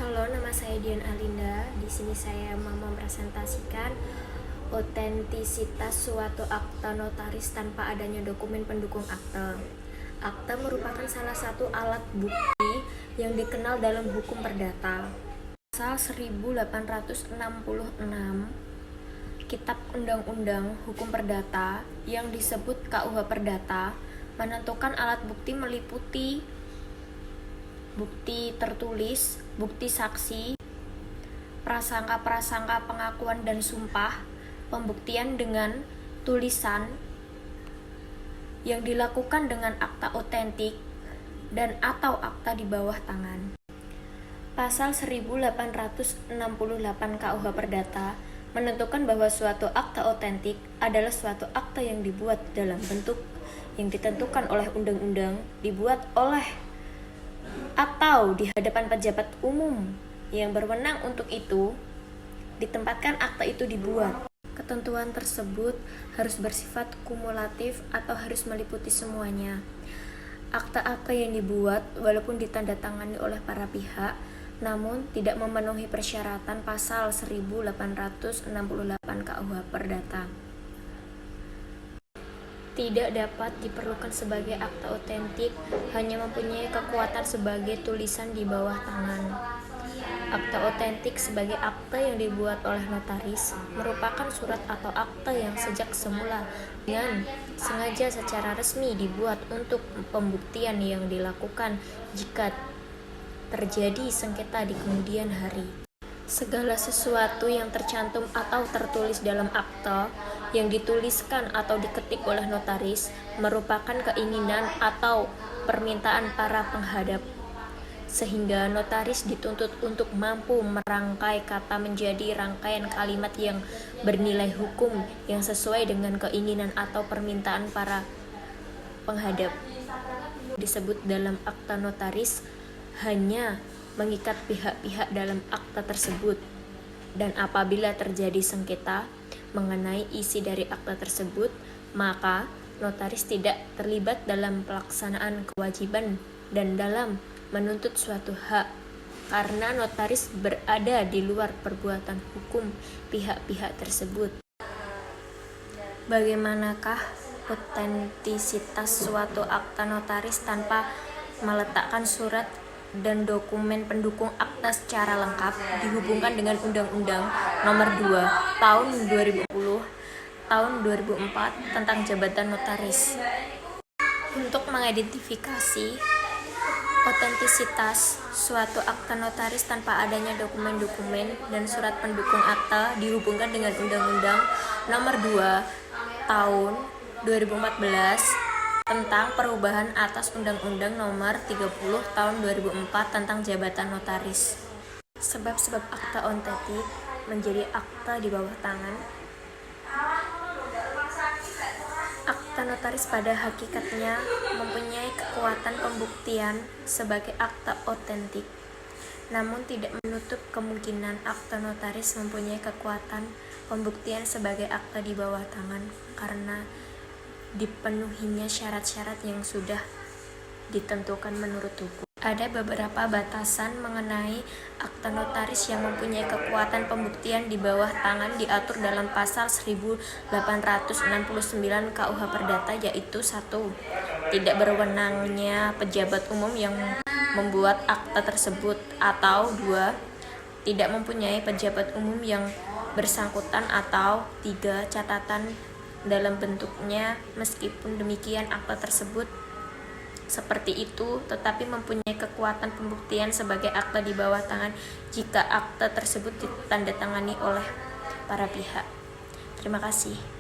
Halo, nama saya Dian Alinda. Di sini saya mau mempresentasikan otentisitas suatu akta notaris tanpa adanya dokumen pendukung akta. Akta merupakan salah satu alat bukti yang dikenal dalam hukum perdata. Pasal 1866 Kitab Undang-Undang Hukum Perdata yang disebut KUH Perdata menentukan alat bukti meliputi bukti tertulis, bukti saksi, prasangka-prasangka pengakuan dan sumpah, pembuktian dengan tulisan yang dilakukan dengan akta otentik dan atau akta di bawah tangan. Pasal 1868 KUH Perdata menentukan bahwa suatu akta otentik adalah suatu akta yang dibuat dalam bentuk yang ditentukan oleh undang-undang, dibuat oleh atau di hadapan pejabat umum yang berwenang untuk itu, ditempatkan akta itu dibuat. Ketentuan tersebut harus bersifat kumulatif atau harus meliputi semuanya. Akta-akta yang dibuat walaupun ditandatangani oleh para pihak, namun tidak memenuhi persyaratan pasal 1868 KUH Perdata, tidak dapat diperlukan sebagai akta otentik, hanya mempunyai kekuatan sebagai tulisan di bawah tangan. Akta otentik sebagai akta yang dibuat oleh notaris merupakan surat atau akta yang sejak semula dengan sengaja secara resmi dibuat untuk pembuktian yang dilakukan jika terjadi sengketa di kemudian hari. Segala sesuatu yang tercantum atau tertulis dalam akta yang dituliskan atau diketik oleh notaris merupakan keinginan atau permintaan para penghadap, sehingga notaris dituntut untuk mampu merangkai kata menjadi rangkaian kalimat yang bernilai hukum yang sesuai dengan keinginan atau permintaan para penghadap. Disebut dalam akta notaris hanya mengikat pihak-pihak dalam akta tersebut, dan apabila terjadi sengketa mengenai isi dari akta tersebut, maka notaris tidak terlibat dalam pelaksanaan kewajiban dan dalam menuntut suatu hak, karena notaris berada di luar perbuatan hukum pihak-pihak tersebut. Bagaimanakah otentisitas suatu akta notaris tanpa meletakkan surat dan dokumen pendukung akta secara lengkap dihubungkan dengan Undang-Undang Nomor 2 Tahun 2010 Tahun 2004 tentang Jabatan Notaris. Untuk mengidentifikasi otentisitas suatu akta notaris tanpa adanya dokumen-dokumen dan surat pendukung akta dihubungkan dengan Undang-Undang Nomor 2 Tahun 2014 tentang perubahan atas Undang-Undang Nomor 30 Tahun 2004 tentang Jabatan Notaris. Sebab-sebab akta otentik menjadi akta di bawah tangan. Akta notaris pada hakikatnya mempunyai kekuatan pembuktian sebagai akta otentik, namun tidak menutup kemungkinan akta notaris mempunyai kekuatan pembuktian sebagai akta di bawah tangan karena dipenuhinya syarat-syarat yang sudah ditentukan menurut hukum. Ada beberapa batasan mengenai akta notaris yang mempunyai kekuatan pembuktian di bawah tangan diatur dalam pasal 1869 KUH Perdata, yaitu 1. Tidak berwenangnya pejabat umum yang membuat akta tersebut, atau 2. Tidak mempunyai pejabat umum yang bersangkutan, atau 3. Catatan dalam bentuknya meskipun demikian akta tersebut seperti itu tetapi mempunyai kekuatan pembuktian sebagai akta di bawah tangan jika akta tersebut ditandatangani oleh para pihak. Terima kasih.